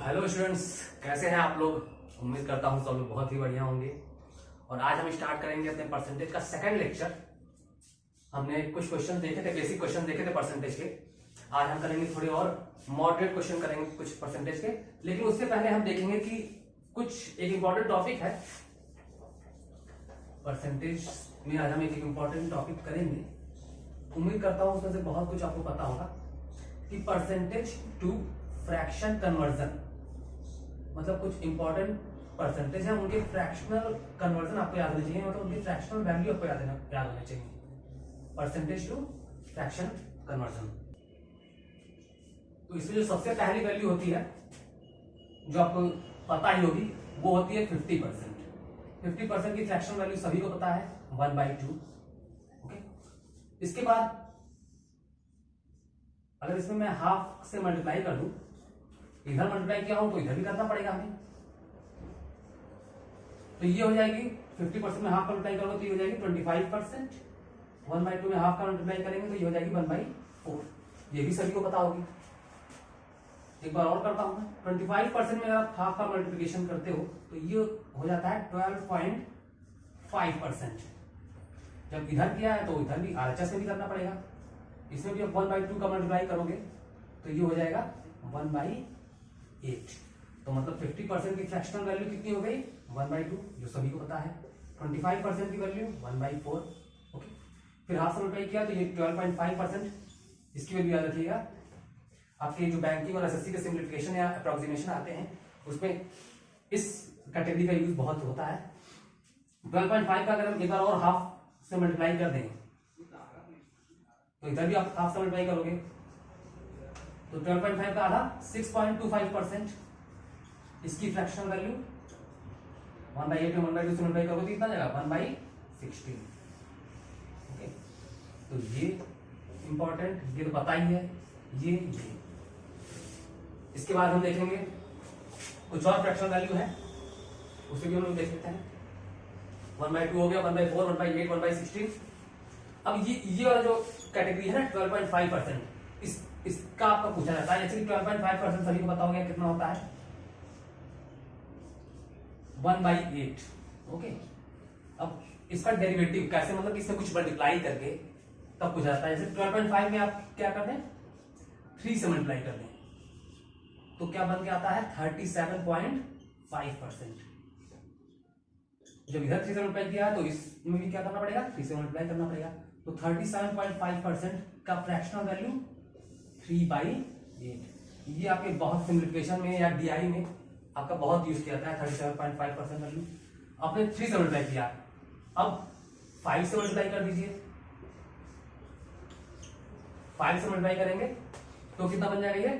Hello students, कैसे हैं आप लोग। उम्मीद करता हूं सब लोग बहुत ही बढ़िया होंगे। और आज हम स्टार्ट करेंगे अपने परसेंटेज का सेकंड लेक्चर। हमने कुछ क्वेश्चन देखे थे, बेसिक क्वेश्चन देखे थे परसेंटेज के। आज हम करेंगे थोड़े और मॉडरेट क्वेश्चन करेंगे कुछ परसेंटेज के। लेकिन उससे पहले हम देखेंगे कि कुछ एक इंपॉर्टेंट टॉपिक है परसेंटेज में। आज हम एक इंपॉर्टेंट टॉपिक करेंगे। उम्मीद करता हूं उसमें से बहुत कुछ आपको पता होगा कि परसेंटेज टू फ्रैक्शन कन्वर्जन, मतलब कुछ इंपॉर्टेंट परसेंटेज है उनके फ्रैक्शनल कन्वर्जन आपको याद होना चाहिए, मतलब उनकी फ्रैक्शनल वैल्यू आपको याद होना चाहिए। Percentage to fraction conversion. तो इसमें जो सबसे पहली वैल्यू होती है जो आपको पता ही होगी वो होती है 50%। 50% की फ्रैक्शन वैल्यू सभी को पता है 1/2। ओके, इसके बाद अगर इसमें मैं हाफ से मल्टीप्लाई कर दूं, इधर मल्टीप्लाई किया हूं तो इधर भी करना पड़ेगा हमें। तो ये हो जाएगी 50% में हाफ का मल्टीप्लाई करोगे तो ये हो जाएगी 25%। 1/2 में हाफ का मल्टीप्लाई करेंगे तो ये हो जाएगी 1/4। ये भी सभी को पता होगी। एक बार और करता हूं मैं। 25% में आप हाफ का मल्टीप्लिकेशन करते हो तो ये हो जाता है 12.5%। जब इधर किया है तो इधर भी RHS में भी करना पड़ेगा। इसमें भी आप 1/2 का मल्टीप्लाई करोगे तो ये हो जाएगा 1/8। तो मतलब 50% की फ्रैक्शनल वैल्यू कितनी हो गई 1/2, जो सभी को पता है। 25% की वैल्यू 1/4। ओके, फिर हाफ से मल्टीप्लाई किया तो ये 12.5%। इसकी वैल्यू याद रखिएगा। आपके जो बैंकिंग और SSC के सिंप्लीफिकेशन या अप्रोक्सीमेशन आते हैं उसमें इस कैटेगरी का यूज बहुत होता है। 12.5 का अगर हम एक बार और हाफ से मल्टीप्लाई कर दें तो इधर भी आप हाफ से मल्टीप्लाई करोगे तो 12.5 का आधा 6.25%। इसकी फ्रैक्शनल वैल्यू 1/8 में 1/2 से मल्टीप्लाई करोगे तो कितना जाएगा 1/16। ओके, तो ये इंपॉर्टेंट, ये तो पता ही है। ये इसके बाद हम देखेंगे कुछ और फ्रैक्शनल वैल्यू है, उसे भी हम लोग देख लेते हैं। 1/2 हो गया, 1/4, 1/8, 1/16। अब ये वाला जो कैटेगरी है ना 12.5%, इसका आपका पूछा जाता है। जैसे कि 12.5% सभी को पता हो गया कितना होता है 1/8। ओके, अब इसका डेरिवेटिव कैसे, मतलब इससे कुछ मल्टीप्लाई करके तब पूछा जाता है। जैसे 12.5 में आप क्या कर दें 3 से मल्टीप्लाई कर दें तो क्या बन के आता है 37.5%। जब इधर 3 से मल्टीप्लाई किया तो इसमें भी क्या करना पड़ेगा 3 से मल्टीप्लाई करना पड़ेगा। तो 37.5% का फ्रैक्शनल वैल्यू 3/8। ये आपके बहुत सिंप्लीफिकेशन में या DI में आपका बहुत यूज किया जाता है 37.5% वैल्यू। आपने 3 से मल्टीप्लाई किया, अब 5 से मल्टीप्लाई कर दीजिए। 5 से मल्टीप्लाई करेंगे तो कितना बन जाएगा ये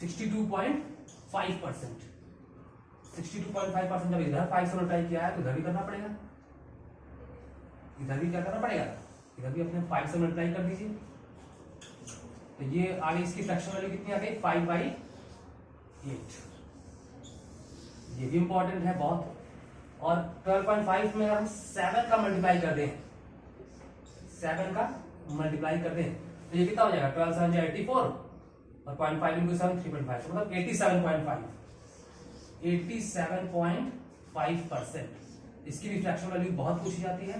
62.5%। 62.5% जब इधर 5 से मल्टीप्लाई किया है तो इधर भी करना पड़ेगा। इधर भी क्या करना पड़ेगा, इधर भी अपने 5 से मल्टीप्लाई कर दीजिए। तो ये आगे इसकी फ्रैक्शन वैल्यू कितनी आ गई 5/8। ये भी इंपॉर्टेंट है बहुत। और 12.5 में अगर हम 7 का मल्टीप्लाई कर दें, 7 का मल्टीप्लाई कर दें तो ये कितना हो जाएगा 12 7 84 और 0.5 into 7 3.5, मतलब 87.5%। इसकी भी फ्रैक्शन वैल्यू बहुत पूछी जाती है,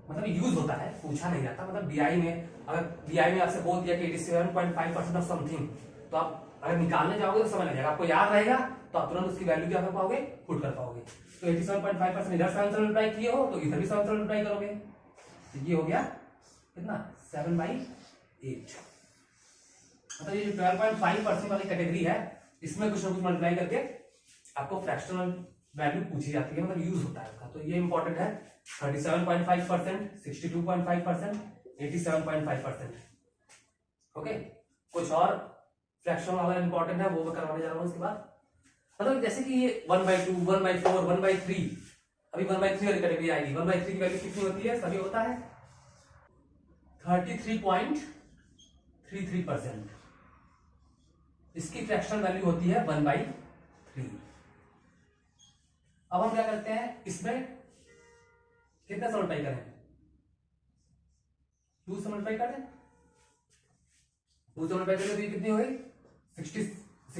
मतलब यूज होता है, पूछा नहीं जाता। मतलब DI में, अगर DI में आपसे बोल दिया कि 87.5% ऑफ समथिंग, तो आप अगर निकालने जाओगे तो समझ लग जाएगा, आपको याद रहेगा तो आप तुरंत उसकी वैल्यू क्या कर पाओगे, पुट कर पाओगे। तो 87.5% इधर 7 से मल्टीप्लाई किए हो तो इधर भी 7 से मल्टीप्लाई करोगे तो ये हो गया कितना 7/8। मतलब ये जो 12.5% वाली कैटेगरी है इसमें कुछ ना कुछ मल्टीप्लाई करके आपको फ्रैक्शनल वैल्यू पूछी जाती है, मतलब यूज होता है उसका। तो ये इंपॉर्टेंट है 37.5%, 62.5%, 87.5%। ओके, कुछ और फ्रैक्शन वाला इंपॉर्टेंट है वो मैं करवाने जा रहा हूं इसके बाद। मतलब जैसे कि ये 1/2, 1/4, 1/3, अभी 1/3 वाली कैटेगरी आएगी। 1/3 की वैल्यू कितनी होती है सभी होता है 33.33%। इसकी फ्रैक्शनल वैल्यू होती है 1/3। अब हम क्या करते हैं, इसमें कितना से मल्टीप्लाई करें 2 से मल्टीप्लाई कर दें। 2 से मल्टीप्लाई करें तो ये कितनी हो गई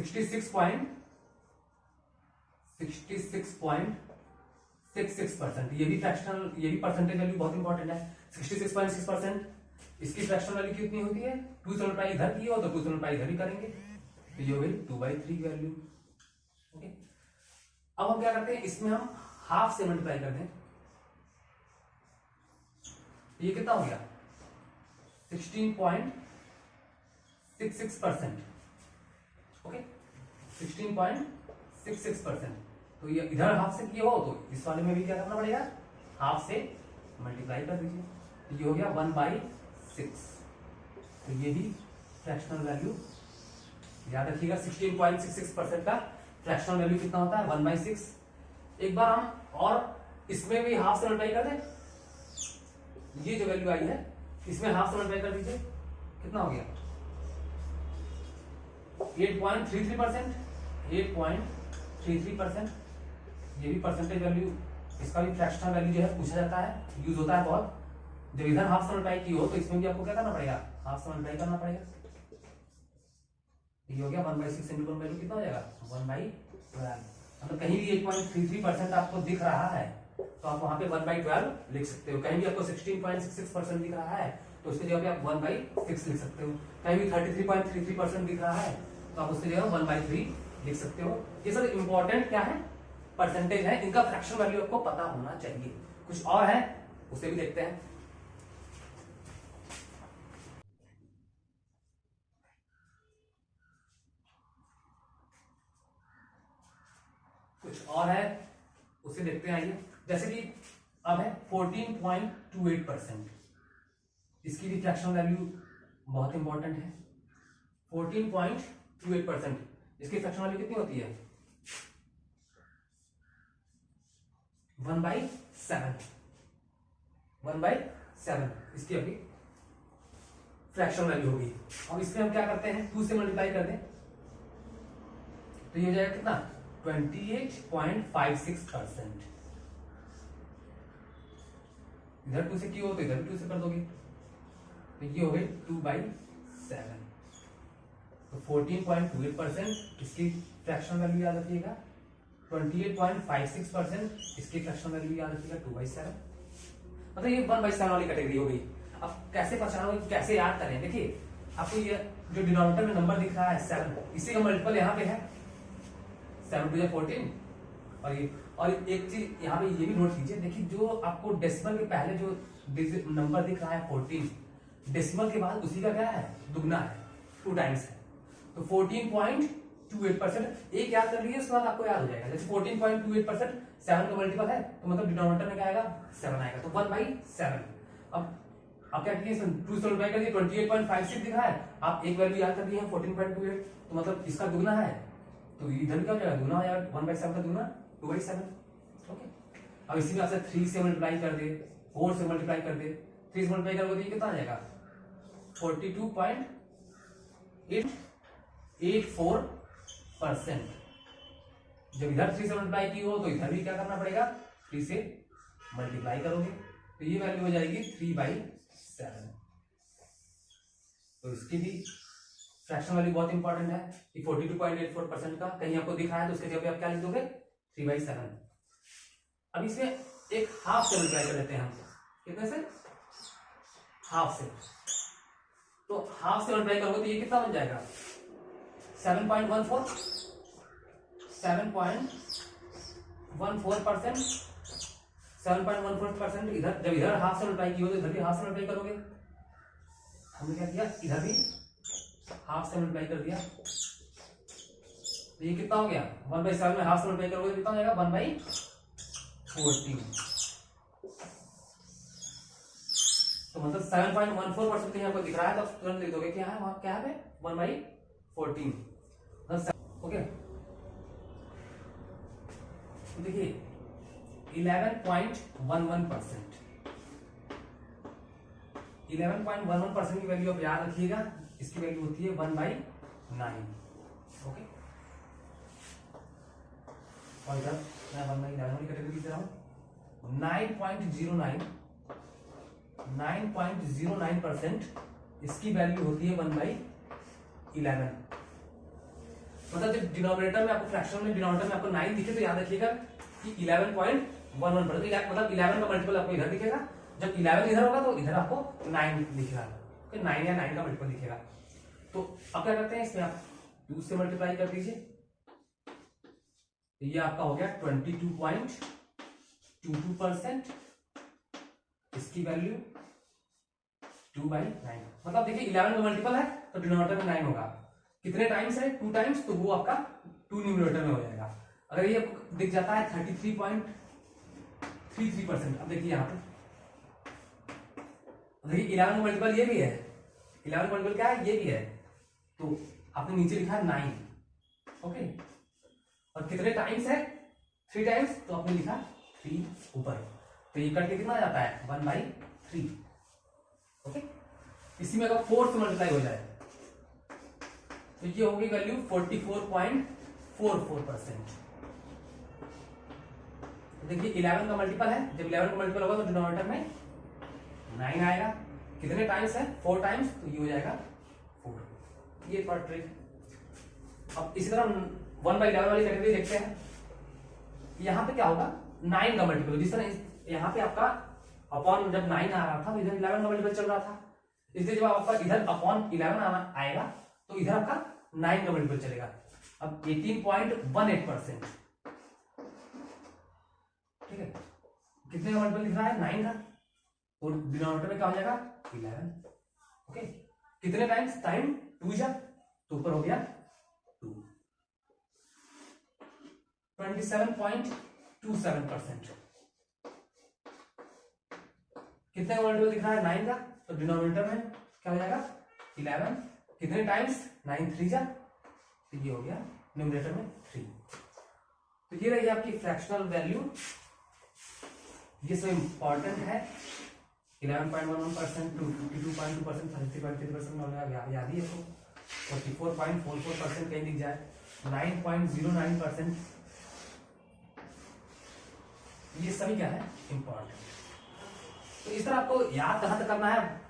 66.66%। ये भी फ्रैक्शनल, ये भी परसेंटेज वैल्यू बहुत इंपॉर्टेंट है। 66.6%। इसकी फ्रैक्शनल वैल्यू कितनी होती है? 2 से मल्टीप्लाई इधर की हो तो 2 से मल्टीप्लाई इधर ही करेंगे, तो ये हो गई 2/3 की वैल्यू। ओके, अब हम क्या करते हैं, इसमें हम हाफ से मल्टीप्लाई कर दें। ये कितना हो गया? 16.66%। ओके, 16.66%। तो ये इधर हाफ से किए हो तो इस वाले में भी क्या करना पड़ेगा? हाफ से मल्टीप्लाई कर दीजिए, तो ये हो गया 1/6। तो ये भी फ्रैक्शनल वैल्यू याद रखिएगा। 16.66% का फ्रैक्शनल वैल्यू कितना होता है? 1/6। एक बार हम और इसमें भी हाफ से मल्टीप्लाई कर दें। ये जो वैल्यू आई है इसमें हाफ से मल्टीप्लाई कर दीजिए, कितना हो गया? 8.33%। 8.33%। ये भी परसेंटेज वैल्यू, इसका भी फ्रैक्शनल वैल्यू जो है पूछा जाता है, यूज होता है बहुत। जब इधर हाफ से मल्टीप्लाई की हो तो इसमें भी आपको क्या करना पड़ेगा? हाफ से मल्टीप्लाई करना पड़ेगा। ये हो गया 1/6 इंटू 1 वैल्यू कितना हो जाएगा? 1/12। मतलब कहीं भी 8.33% आपको दिख रहा है तो आप वहां पे 1/12 लिख सकते हो। कहीं भी आपको 16.66% दिख रहा है तो उसकी जगह पे आप 1/6 लिख सकते हो। कहीं भी 33.33% दिख रहा है तो आप उसकी जगह 1/3 लिख सकते हो। ये सब इंपॉर्टेंट क्या है? परसेंटेज है, इनका फ्रैक्शन वैल्यू आपको पता होना चाहिए। कुछ और है उसे भी देखते हैं। कुछ और है उसे देखते हैं, आइए। जैसे कि अब है 14.28%। इसकी भी फ्रैक्शनल वैल्यू बहुत इंपॉर्टेंट है। 14.28%। इसकी फ्रैक्शनल वैल्यू कितनी होती है? 1/7। 1/7 इसकी अभी फ्रैक्शनल वैल्यू होगी। अब इसमें हम क्या करते हैं? 2 से मल्टीप्लाई कर दें तो ये हो जाएगा कितना? 28.56%। इधर 2 से क्यों हो तो इधर भी 2 से कर दोगे, तो ये हो गई 2/7। तो 14.28% इसकी फ्रैक्शनल वैल्यू याद रखिएगा। 28.56% इसकी फ्रैक्शनल वैल्यू याद रखिएगा 2/7। मतलब ये 1/7 वाली कैटेगरी हो गई। अब कैसे पहचानोगे, कैसे याद करें? देखिए, आपको ये जो डिनोमिनेटर में नंबर दिख रहा है 7, इसी का मल्टीपल यहाँ पे है 7 × 14। और एक चीज यहाँ पे ये भी नोट कीजिए, देखिए जो आपको डेसिमल के पहले जो नंबर दिख रहा है 14, डेसिमल के बाद उसी का क्या है? दुगना है, 2 टाइम्स है। तो 14.28%। एक याद कर लीजिए, उसके बाद आपको याद हो जाएगा। जैसे 14.28% 7 का मल्टीपल है तो मतलब डिनोमिनेटर में क्या आएगा? 7 आएगा, तो 1/7। अब आप क्या कीजिए, 2 से मल्टीप्लाई कर दिए, 28.56 दिख रहा है, आप एक वैल्यू याद कर दिए 14.28, तो मतलब इसका दुगना है, तो इधर क्या हो जाएगा? दुगना हो जाएगा। 1/7 का दुगना 2/7। ओके, अब इसी में आपसे 3 से मल्टीप्लाई कर दे, 4 से मल्टीप्लाई कर दे। 3 से मल्टीप्लाई करोगे तो ये कितना आ जाएगा? 42.884%। जब इधर 3 से मल्टीप्लाई की हो तो इधर भी क्या करना पड़ेगा? 3 से मल्टीप्लाई करोगे तो ये वैल्यू हो जाएगी 3/7। तो इसकी भी फ्रैक्शन वैल्यू बहुत इंपॉर्टेंट है कि 42.84% का कहीं आपको दिख रहा है तो उसके जगह पे आप क्या लिख दोगे? 3/7। अब इसमें एक हाफ से मल्टीप्लाई कर लेते हैं हम। कितने से? हाफ से। तो हाफ से मल्टीप्लाई करोगे तो ये कितना बन जाएगा? 7.14। 7.14%। 7.14%। इधर जब इधर हाफ से मल्टीप्लाई की हो तो इधर भी हाफ से मल्टीप्लाई करोगे। हमने क्या किया? इधर भी हाफ से मल्टीप्लाई कर दिया, तो ये कितना हो गया? 1/7 में हाफ से मल्टीप्लाई करोगे तो कितना हो जाएगा? 1/14। तो मतलब 7.14% कहीं आपको दिख रहा है तो तुरंत लिख दोगे क्या है वहां? क्या है? 1/14। ओके, तो देखिए 11.11%। 11.11% की वैल्यू आप याद रखिएगा, इसकी वैल्यू होती है 1/9। ओके, और इधर मैं 1/11 वाली कैटेगरी दे रहा हूं। 9.09% इसकी वैल्यू होती है 1/11। तो मतलब जब डिनोमिनेटर में आपको फ्रैक्शन में डिनोमिनेटर में आपको 9 दिखे तो याद रखिएगा कि 11.11 मतलब 11 का मल्टीपल आपको इधर दिखेगा, जब 11 इधर होगा तो इधर आपको 9 दिखेगा, 9 या 9 का मल्टीपल दिखेगा। तो अब क्या करते हैं, इसमें आप 2 से मल्टीप्लाई कर दीजिए, ये आपका हो गया 22.22%, इसकी वैल्यू 2/9। मतलब देखिए 11 का मल्टीपल है तो डिनोमिनेटर में 9 होगा, कितने टाइम्स है 2 टाइम्स, तो वो आपका 2 न्यूमरेटर में हो जाएगा। अगर ये दिख जाता है 33.33%, अब देखिए यहाँ पे देखिए 11 का मल्टीपल ये भी है, 11 का मल्टीपल क्या है ये भी है, तो आपने नीचे लिखा 9, ओके, और कितने टाइम्स है 3 टाइम्स, तो आपने लिखा 3 ऊपर, तो ये करके कितना जाता है 1/3, ओके। इसी में अगर 4 से मल्टीप्लाई हो जाए तो ये होगी वैल्यू 44.44%। देखिए 11 का मल्टीपल है, जब 11 का मल्टीपल होगा तो डिनोमिनेटर में 9 आएगा, कितने टाइम्स है 4 टाइम्स, तो ये हो जाएगा 4, ये पर ट्रिक। अब इसी तरह 1/11 वाली कैटेगरी देखते हैं, यहां पे क्या होगा 9 का मल्टीपल, जिस तरह यहाँ पे आपका अपॉन जब 9 आ रहा था तो इधर 11 का मल्टीपल चल रहा था, इसलिए जब आपका इधर अपॉन 11 आएगा तो इधर आपका 9 का मल्टीपल चलेगा। अब 18.18%, ठीक है, कितने का मल्टीपल दिख रहा है 9 का, और डिनोमिनेटर में क्या हो जाएगा 11, ओके। कितने टाइम्स, टाइम 2 जा, तो ऊपर हो गया 2, 27.27%। कितने का मल्टीपल दिख रहा है 9 का, तो डिनोमिनेटर में क्या हो जाएगा 11, कितने टाइम्स 9 3 जा, तो ये हो गया न्यूमरेटर में 3। तो ये रही आपकी फ्रैक्शनल वैल्यू, ये सब इंपॉर्टेंट है, 11.11%, 52.2%, 33.3% याद ही है, तो 44.44% कहीं दिख जाए, 9.09%, ये सभी क्या है इंपॉर्टेंट। तो इस तरह आपको याद कहां तक करना है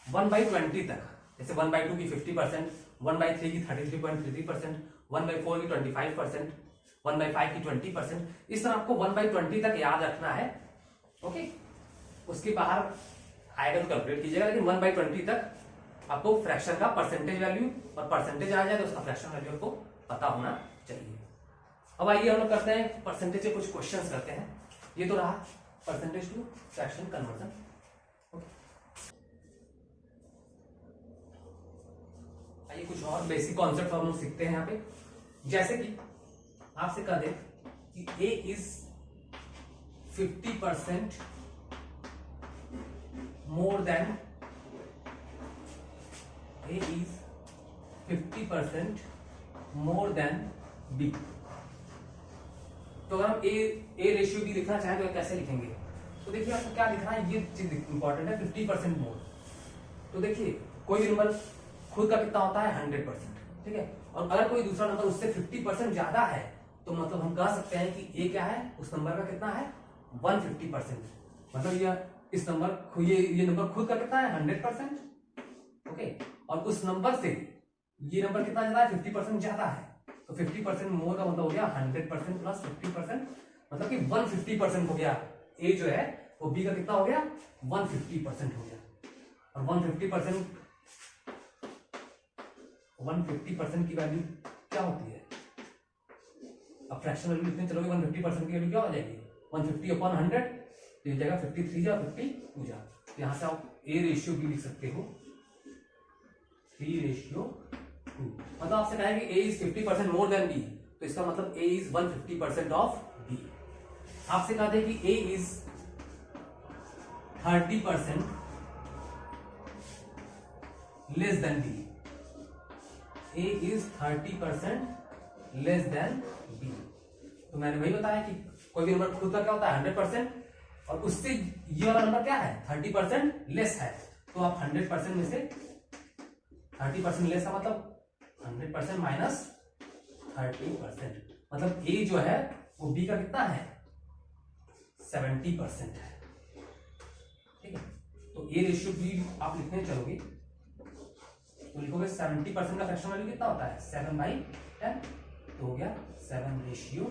1/20 तक, जैसे 1/2 की 50%, 1/3 की 33.33%, 1/4 की 25%, 1/5 की 20%, इस तरह आपको 1/20 तक याद रखना है, ओके। उसके बाहर आएगा तो कैलकुलेट कीजिएगा, लेकिन 1/20 तक आपको फ्रैक्शन का परसेंटेज वैल्यू और परसेंटेज आ जाए तो उसका फ्रैक्शन वैल्यू आपको पता होना चाहिए। अब आइए हम लोग करते हैं परसेंटेज के कुछ क्वेश्चंस करते हैं। ये तो रहा percentage to fraction conversion, okay. आइए कुछ और बेसिक कॉन्सेप्ट हम लोग सीखते हैं यहाँ पे, जैसे कि आपसे कह दें कि A is 50% more than, A is 50% more than B। तो अगर हम A रेशियो B लिखना चाहें तो कैसे लिखेंगे, तो देखिए आपको क्या लिखना है, ये चीज इंपॉर्टेंट है 50% मोर। तो देखिए कोई भी नंबर खुद का कितना होता है 100%, ठीक है, और अगर कोई दूसरा नंबर उससे 50% ज्यादा है तो मतलब हम कह सकते हैं कि A क्या है, उस नंबर का कितना है 150%, मतलब इस नंबर ये नंबर खुद का कितना है 100%, ओके, और उस नंबर से ये नंबर कितना ज्यादा है 50% ज्यादा है, तो 50% मोर का मतलब हो गया 100% प्लस 50%, मतलब कि 150% हो गया। A जो है वो B का कितना हो गया 150% हो गया, और 150% की वैल्यू क्या होती है, अब फ्रैक्शन वैल्यू लिखने चलोगे 150% की वैल्यू क्या हो जाएगी 150/100, तो ये जाएगा 53 या 52 जा, तो यहां से आप A रेशियो B लिख सकते हो 3:2, मतलब आपसे कहा है कि A is 50% more than B, तो इसका मतलब A इज 150% ऑफ B। आपसे कहा था कि A is 30% less than B, A is 30% less than B। तो मैंने वही बताया कि कोई भी नंबर खुद का क्या होता है 100%, और उससे ये वाला नंबर क्या है 30% लेस है, तो आप 100% में से 30% लेस का मतलब 100% माइनस 30%, मतलब A जो है वो B का कितना है 70% है, ठीक है। तो A रेशियो B आप लिखने चलोगे तो लिखोगे 70% का फ्रैक्शन वैल्यू कितना होता है 7/10, तो हो गया 7:10।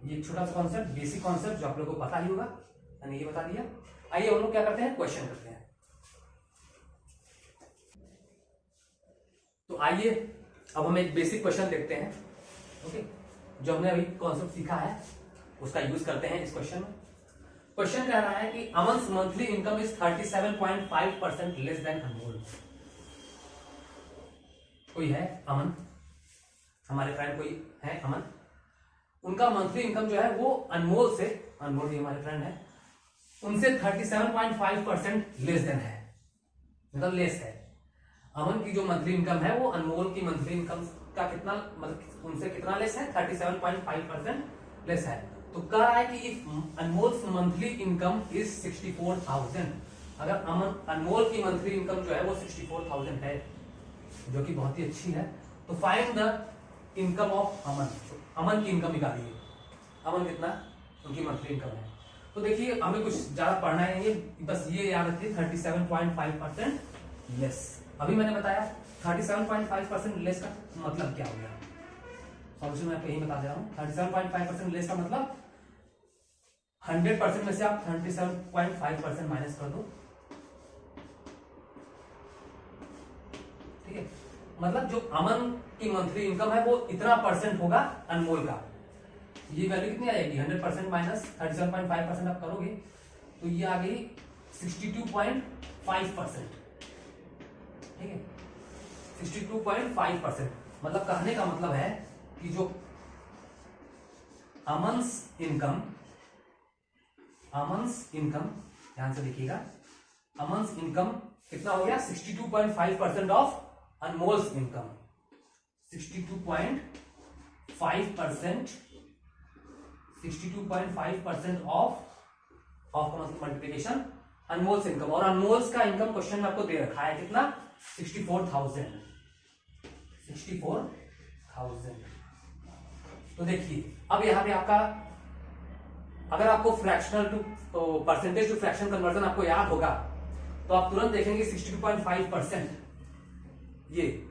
ये छोटा सा कॉन्सेप्ट, बेसिक कॉन्सेप्ट जो आप लोगों को पता ही होगा, मैंने ये बता दिया। आइए हम लोग क्या करते हैं, क्वेश्चन करते हैं। तो आइए अब हम एक बेसिक क्वेश्चन देखते हैं। ओके, जो हमने अभी कॉन्सेप्ट सीखा है उसका यूज करते हैं इस क्वेश्चन में। क्वेश्चन कह रहा है कि Aman's monthly income is 37.5% less than Anmol. कोई है अमन, हमारे फ्रेंड कोई है अमन, उनका मंथली इनकम जो है वो अनमोल से, अनमोल भी हमारे फ्रेंड है, उनसे 37.5% लेस देन है, मतलब लेस है। अमन की जो मंथली इनकम है वो अनमोल की मंथली इनकम का कितना, मतलब उनसे कितना लेस है, 37.5% लेस है। तो कह रहा है कि if Anmol's monthly income is 64,000, अगर अनमोल की मंथली इनकम जो है वो 64,000 है, जो कि बहुत ही अच्छी है, तो फाइंड द इनकम ऑफ अमन। अमन की इनकम निकालिए, अमन कितना उनकी मंथली इनकम है। तो देखिए हमें कुछ ज्यादा पढ़ना है, ये बस ये याद रखिए 37.5% लेस। अभी मैंने बताया 37.5% लेस का मतलब क्या हो गया, सॉल्यूशन मैं आपको यही बता दे रहा हूँ। 37.5% लेस का मतलब 100% में से आप 37.5% माइनस कर दो, ठीक है। मतलब जो अमन की मंथली इनकम है वो इतना परसेंट होगा अनमोल का, ये वैल्यू कितनी आएगी, 100% माइनस 37.5% आप करोगे तो ये आ गई 62.5%, ठीक है। 62.5%, मतलब कहने का मतलब है कि जो अमन्स इनकम ध्यान से देखिएगा, अमन्स इनकम कितना हो गया, 62.5% of Anmol's income, 62.5% of multiplication Anmol's income, और अनमोल्स का इनकम क्वेश्चन में आपको दे रखा है कितना, 64,000। तो देखिए अब यहां पे आपका, अगर आपको fractional to percentage to fraction conversion आपको याद होगा तो आप तुरंत देखेंगे 62.5%, ये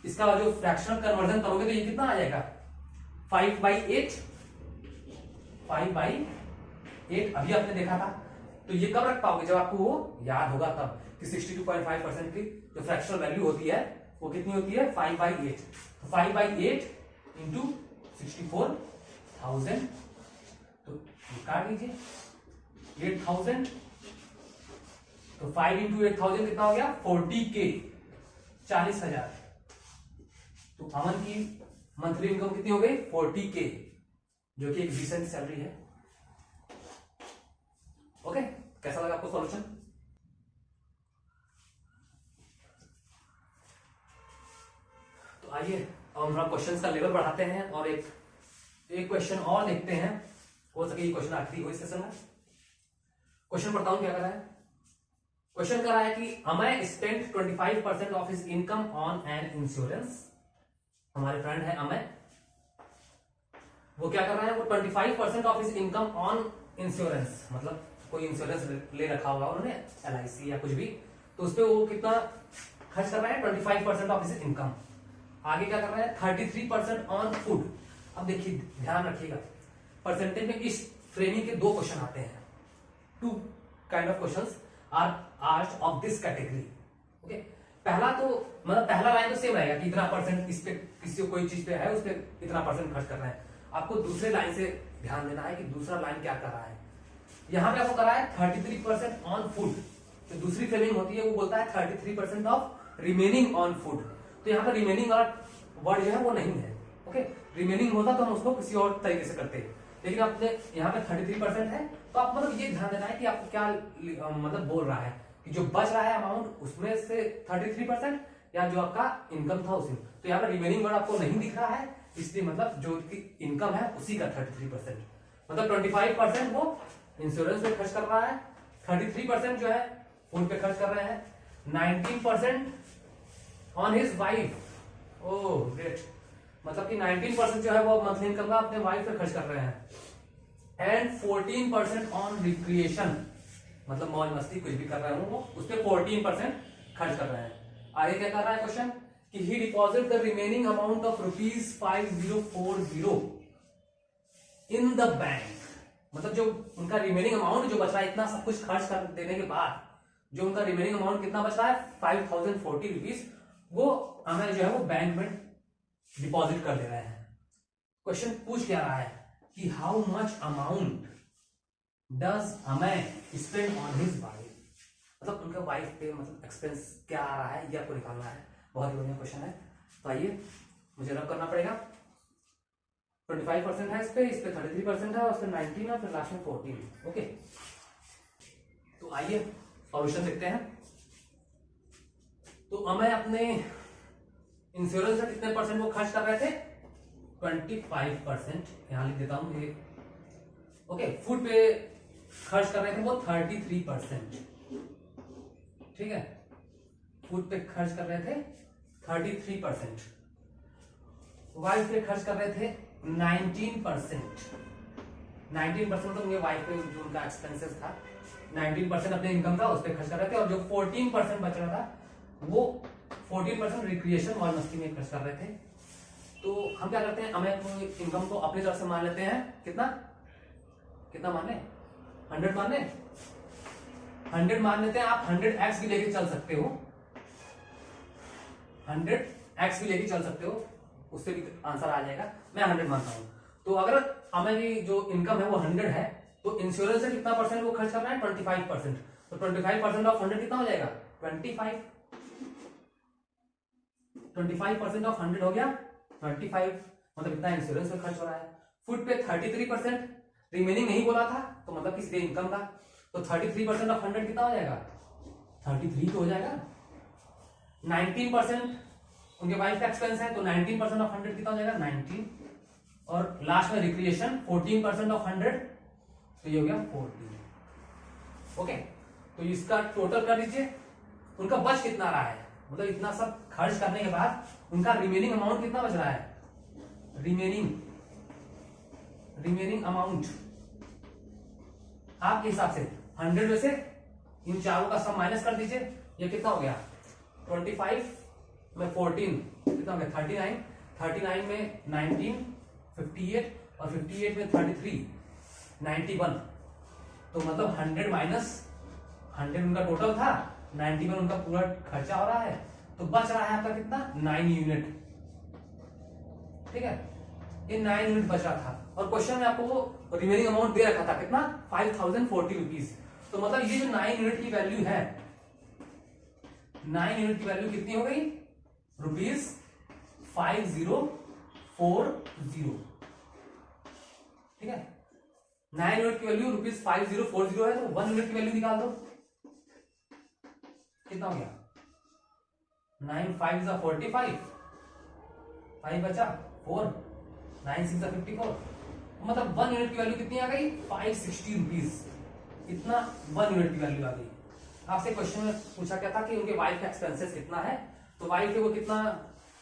इसका जो फ्रैक्शनल कन्वर्जन करोगे तो ये कितना आ जाएगा, 5/8 अभी आपने देखा था। तो ये कब रख पाओगे, जब आपको वो याद होगा तब, कि 62.5% की जो फ्रैक्शनल वैल्यू होती है वो कितनी होती है, 5/8। तो 5/8 इंटू 64,000, तो काट लीजिए 8,000, तो 5 इंटू 8,000 कितना हो गया, 40K, 40,000। तो अमन की मंथली इनकम कितनी हो गई, 40K, जो कि एक डिसेंट सैलरी है। ओके, कैसा लगा आपको सॉल्यूशन? तो आइए अब हम क्वेश्चंस का लेवल बढ़ाते हैं और एक क्वेश्चन और देखते हैं, हो सके ये क्वेश्चन आखिरी हो इस सेशन में। क्वेश्चन पढ़ता हूं क्या कर रहा है। क्वेश्चन कर रहा है कि Amay spent 25% of his income on an insurance. हमारे फ्रेंड है अमय, वो क्या कर रहा है, वो 25% of his income on insurance, मतलब कोई इंश्योरेंस ले रखा होगा उन्होंने, LIC या कुछ भी, तो उस पर वो कितना खर्च कर रहा है, 25% ऑफ हिज इनकम। आगे क्या कर रहा है, 33% ऑन फूड। अब देखिए ध्यान रखिएगा, परसेंटेज में इस फ्रेमिंग के दो क्वेश्चन आते हैं, 2 kind of questions are asked of this category. Okay, पहला तो मतलब पहला लाइन तो सेम रहेगा कि इतना परसेंट इस पे, किसी कोई चीज पे है उस पे इतना परसेंट खर्च कर रहे हैं। आपको दूसरे लाइन से ध्यान देना है कि दूसरा लाइन क्या कर रहा है। यहां पे आपको कर रहा है 33% ऑन फूड, तो दूसरी फ्रेमिंग होती है वो बोलता है 33% ऑफ रिमेनिंग ऑन फूड। तो यहाँ पर रिमेनिंग वर्ड जो है वो नहीं है। ओके, रिमेनिंग होता तो हम उसको किसी और तरीके से करते, लेकिन आपने यहाँ पे 33% है, तो आप मतलब ये ध्यान देना है कि आपको क्या मतलब बोल रहा है कि जो बच रहा है अमाउंट उसमें से 33% या जो आपका इनकम था उसी। तो यहाँ पर रिमेनिंग वर्ड आपको नहीं दिख रहा है, इसलिए मतलब जो इनकम है उसी का 33%, मतलब 25% वो इंश्योरेंस पे खर्च कर रहा है, 33% जो है फूड पे खर्च कर रहे हैं, 19% on his wife. Oh great, मतलब कि 19% जो है वो मंथली इनकम का अपने वाइफ पे खर्च कर रहे हैं, एंड 14% ऑन रिक्रिएशन, मतलब मौज मस्ती कुछ भी कर रहे हो वो उस पर 14% खर्च कर रहे हैं। आगे क्या कर रहा है क्वेश्चन कि he deposit the remaining amount of ₹5040 in the bank. मतलब जो उनका रिमेनिंग अमाउंट जो बच रहा है, इतना सब कुछ खर्च कर देने के बाद जो उनका रिमेनिंग अमाउंट कितना बच रहा है, ₹5040, वो हमें जो है वो बैंक में डिपॉजिट कर दे रहे हैं। क्वेश्चन पूछ क्या रहा है कि how much amount does Ameya spend on his wife, मतलब उनके वाइफ पे मतलब एक्सपेंस क्या आ रहा है, ये आपको निकालना है। बहुत ही बढ़िया क्वेश्चन है। तो आइए मुझे रब करना पड़ेगा। 25% है इस पे 33% है, उस पे 19 है, फिर लास्ट में 14। ओके, तो आइए सॉल्यूशन देखते हैं। तो अमेय अपने इंश्योरेंस से कितने परसेंट वो खर्च कर रहे थे, 25%। यहां लिख देता हूं ये। ओके, फूड पे खर्च कर रहे थे वो 33%। ठीक है, फूड पे खर्च कर रहे थे 33%। वाइफ पे खर्च कर रहे थे 19%। 19% तो उनके वाइफ पे जो उनका एक्सपेंसेस था 19% अपने इनकम का उस पर खर्च कर रहे थे, और जो 14% बच रहा था वो 14% रिक्रिएशन और मस्ती में खर्च कर रहे थे। तो हम क्या करते हैं, हमें इनकम को अपनी तरफ से मान लेते हैं। कितना कितना मान लें, 100 मान लें, 100 मान लेते हैं। आप 100x भी लेके चल सकते हो, 100x भी लेके चल सकते हो, उससे भी आंसर आ जाएगा। मैं 100 मानता हूं। तो अगर हमारी जो इनकम है वो 100 है, तो इंश्योरेंस से कितना परसेंट वो खर्च कर रहा है, 25%। तो 25% ऑफ 100 कितना हो जाएगा, 25। 25% ऑफ 100 हो गया 25, मतलब इतना इंश्योरेंस पे खर्च हो रहा है। फूड पे 33%, रिमेनिंग नहीं बोला था तो मतलब किसी इनकम का, तो 33% ऑफ 100 कितना हो जाएगा, 33 तो हो जाएगा। 19% उनके वाइफ का एक्सपेंस है, तो 19% ऑफ 100 कितना हो जाएगा, 19। और लास्ट में रिक्रिएशन 14% ऑफ 100, तो ये हो गया 14। ओके, तो इसका टोटल कर दीजिए। उनका बच कितना रहा है, मतलब इतना सब खर्च करने के बाद उनका रिमेनिंग अमाउंट कितना बच रहा है, रिमेनिंग अमाउंट आपके हिसाब से 100 में से इन चारों का सम माइनस कर दीजिए। ये कितना हो गया, 25 में 14 कितना हो गया, 39। 39 में 19 58, और 58 में 33 91। तो मतलब 100 माइनस 100 उनका टोटल था, 91 उनका पूरा खर्चा हो रहा है, तो बच रहा है आपका कितना, 9 यूनिट। ठीक है, ये 9 यूनिट बच रहा था, और क्वेश्चन में आपको वो रिमेनिंग अमाउंट दे रखा था कितना, 5040 तो मतलब ये जो 9 यूनिट की वैल्यू है, 9 यूनिट की वैल्यू कितनी हो गई, ₹5040। ठीक है, 9 यूनिट की वैल्यू ₹5040 है, तो 1 यूनिट की वैल्यू निकाल दो। कितना हो गया, 9 5 45, 5 बचा 4, 9 6 54, मतलब 1 यूनिट की वैल्यू कितनी आ गई, ₹560। इतना 1 यूनिट की वैल्यू आ गई। आपसे क्वेश्चन में पूछा क्या था कि उनके वाइफ का एक्सपेंसेस कितना है, तो वाइफ के वो कितना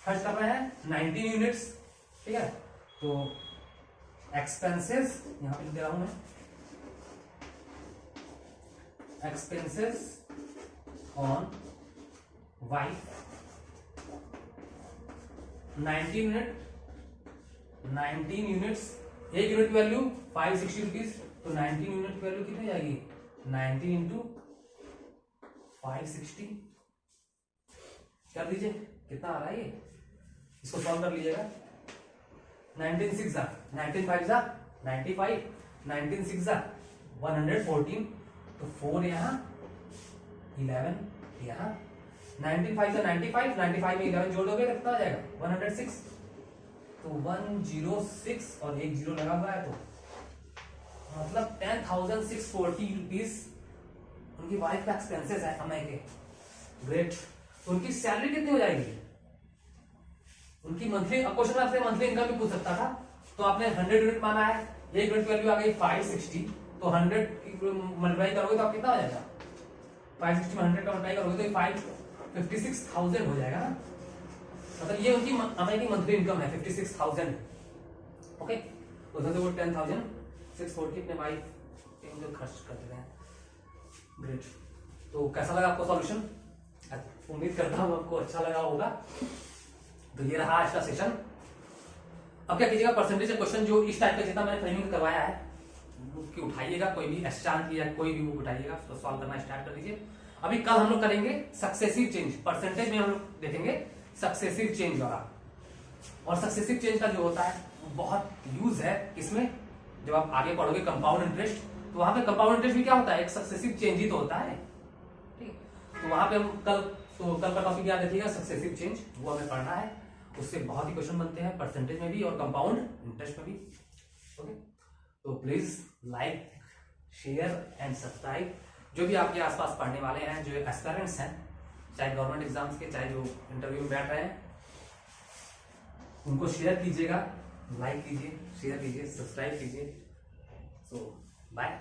खर्च कर रहे हैं, 19 यूनिट्स। ठीक है, तो एक्सपेंसेस यहां पे लिख दे रहा हूं मैं, expenses on wife 19 units. 1 unit की वैल्यू ₹560, तो 19 यूनिट की वैल्यू कितनी जाएगी, 19 इंटू 560 कर दीजिए, कितना आ रहा है ये, इसको सॉल्व कर लीजिएगा। 19 6 19 5 95, 19 6 114, तो 4 यहाँ 11 यहाँ, 19 5 95, 95 में 11 जोड़ दोगे तो कितना आ जाएगा, 106। तो 106 और एक जीरो लगा हुआ है, तो मतलब 10,640 उनकी वाइफ का एक्सपेंसेस है अमेय के। ग्रेट। तो उनकी सैलरी कितनी हो जाएगी, उनकी मंथली, क्वेश्चन आपसे मंथली इनकम भी पूछ सकता था, तो आपने 100 यूनिट माना है, 1 यूनिट की वैल्यू आ गई 560, तो 100 की मल्टीप्लाई करोगे तो आप कितना हो जाएगा, 560 में 100 का मल्टीप्लाई करोगे तो 56,000 हो जाएगा ना। मतलब ये उनकी अमेय की मंथली इनकम है 56,000। ओके, तो उधर से वो 10,640 अपने वाइफ पे खर्च कर देते हैं। ग्रेट। तो कैसा लगा आपको सॉल्यूशन, उम्मीद करता हूँ आपको अच्छा लगा होगा। तो ये रहा आज का सेशन। अब क्या कीजिएगा, परसेंटेज क्वेश्चन जो इस टाइप का जितना मैंने फ्रेमिंग करवाया है बुक की उठाइएगा, कोई भी एस्टान की या कोई भी बुक उठाइएगा तो सॉल्व करना स्टार्ट कर दीजिए। अभी कल हम लोग करेंगे सक्सेसिव चेंज, परसेंटेज में हम लोग देखेंगे सक्सेसिव चेंज वाला। और सक्सेसिव चेंज का जो होता है वो बहुत यूज है इसमें, जब आप आगे पढ़ोगे कंपाउंड इंटरेस्ट, तो वहां पे कंपाउंड इंटरेस्ट भी क्या होता है, एक सक्सेसिव चेंज ही तो होता है। ठीक, तो वहां पे हम कल का टॉपिक याद रखिएगा सक्सेसिव चेंज, वो हमें पढ़ना है। उससे बहुत ही क्वेश्चन बनते हैं परसेंटेज में भी और कंपाउंड इंटरेस्ट में भी। ओके, तो please like, share and subscribe. जो भी आपके आसपास पढ़ने वाले हैं, जो एस्पिरेंट्स हैं, चाहे गवर्नमेंट एग्जाम्स के, चाहे जो इंटरव्यू में बैठ रहे हैं, उनको शेयर कीजिएगा, लाइक कीजिए, शेयर कीजिए, सब्सक्राइब कीजिए। सो बाय।